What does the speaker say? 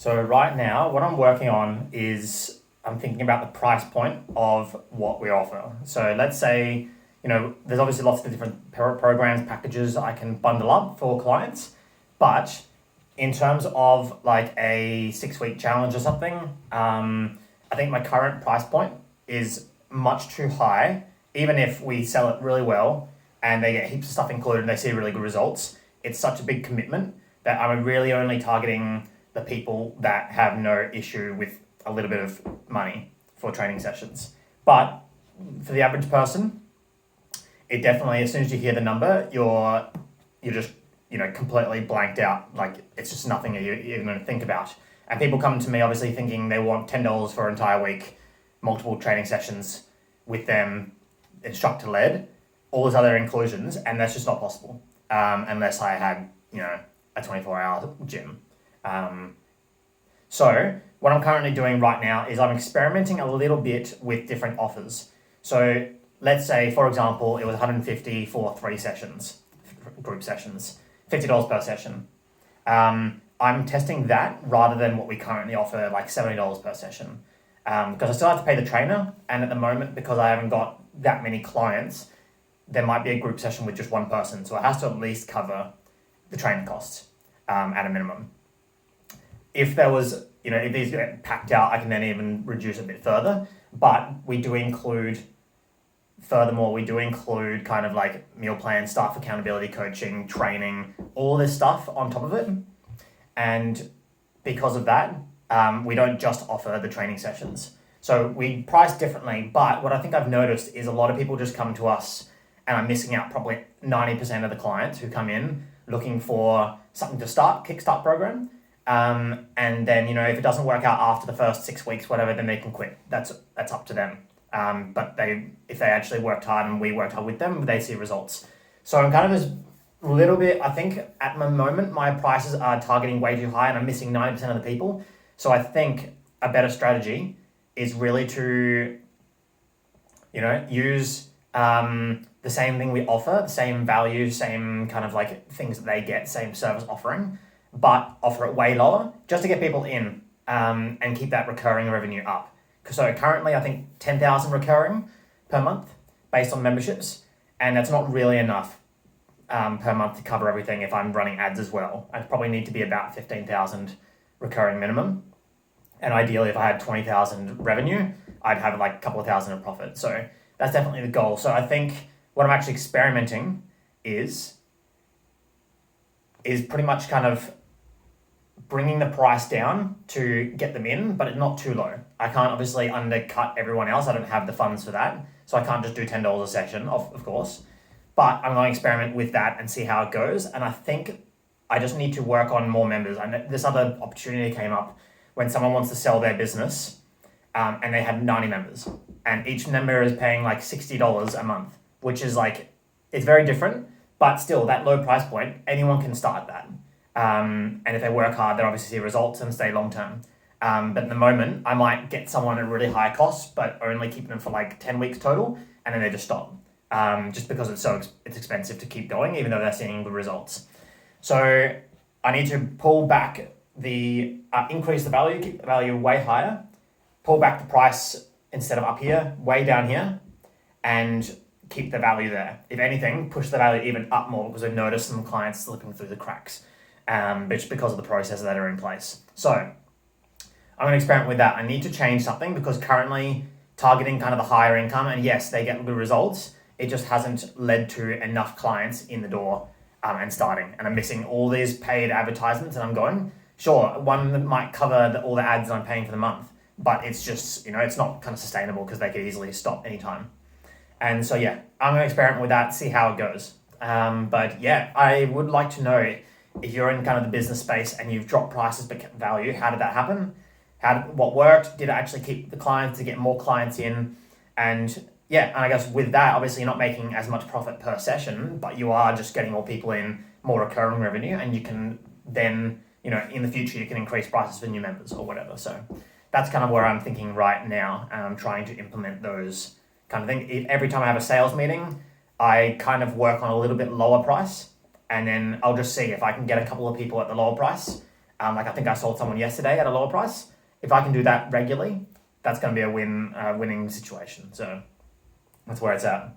So right now, what I'm working on is I'm thinking about the price point of what we offer. So let's say, there's obviously lots of different programs, packages I can bundle up for clients, but in terms of like a 6 week challenge or something, I think my current price point is much too high. Even if we sell it really well and they get heaps of stuff included and they see really good results, it's such a big commitment that I'm really only targeting the people that have no issue with a little bit of money for training sessions. But for the average person, it definitely, as soon as you hear the number, you're just completely blanked out. Like it's just nothing you're even going to think about. And people come to me obviously thinking they want $10 for an entire week, multiple training sessions with them, instructor led, all those other inclusions, and that's just not possible unless I had a 24-hour gym. So what I'm currently doing right now is I'm experimenting a little bit with different offers. So let's say, for example, it was $150 for 3 sessions, group sessions, $50 per session. I'm testing that rather than what we currently offer, like $70 per session. Because I still have to pay the trainer, and at the moment, because I haven't got that many clients, there might be a group session with just one person, so it has to at least cover the training costs at a minimum. If there was, if these get packed out, I can then even reduce a bit further. But we do include kind of like meal plan, staff accountability coaching, training, all this stuff on top of it. And because of that, we don't just offer the training sessions. So we price differently, but what I think I've noticed is a lot of people just come to us, and I'm missing out probably 90% of the clients who come in looking for something to start, kickstart program. And then, if it doesn't work out after the first 6 weeks, whatever, then they can quit. That's up to them. But if they actually worked hard and we worked hard with them, they see results. So I'm kind of just a little bit, I think at the moment, my prices are targeting way too high and I'm missing 90% of the people. So I think a better strategy is really to, use the same thing we offer, the same value, same kind of like things that they get, same service offering, but offer it way lower just to get people in and keep that recurring revenue up. So currently I think 10,000 recurring per month based on memberships, and that's not really enough per month to cover everything if I'm running ads as well. I'd probably need to be about 15,000 recurring minimum. And ideally, if I had 20,000 revenue, I'd have like a couple of thousand of profit. So that's definitely the goal. So I think what I'm actually experimenting is pretty much kind of bringing the price down to get them in, but it's not too low. I can't obviously undercut everyone else. I don't have the funds for that. So I can't just do $10 a session, of course. But I'm going to experiment with that and see how it goes. And I think I just need to work on more members. And this other opportunity came up when someone wants to sell their business and they had 90 members. And each member is paying like $60 a month, which is like, it's very different. But still, that low price point, anyone can start that. And if they work hard, they obviously see results and stay long term. But at the moment, I might get someone at really high cost, but only keep them for like 10 weeks total, and then they just stop. Just because it's expensive to keep going, even though they're seeing good results. So I need to pull back increase the value, keep the value way higher, pull back the price instead of up here, way down here, and keep the value there. If anything, push the value even up more because I've noticed some clients slipping through the cracks, just because of the processes that are in place. So I'm going to experiment with that. I need to change something because currently targeting kind of the higher income, and yes, they get good results. It just hasn't led to enough clients in the door and starting. And I'm missing all these paid advertisements, and I'm going, sure, one that might cover all the ads that I'm paying for the month, but it's just, it's not kind of sustainable because they could easily stop anytime. And so, yeah, I'm going to experiment with that, see how it goes. But yeah, I would like to know if you're in kind of the business space and you've dropped prices but kept value, how did that happen? What worked? Did it actually keep the clients to get more clients in? And yeah, and I guess with that, obviously you're not making as much profit per session, but you are just getting more people in, more recurring revenue, and you can then, in the future, you can increase prices for new members or whatever. So that's kind of where I'm thinking right now, and I'm trying to implement those kind of things. Every time I have a sales meeting, I kind of work on a little bit lower price, and then I'll just see if I can get a couple of people at the lower price, Like I think I sold someone yesterday at a lower price. If I can do that regularly, that's going to be a winning situation. So that's where it's at.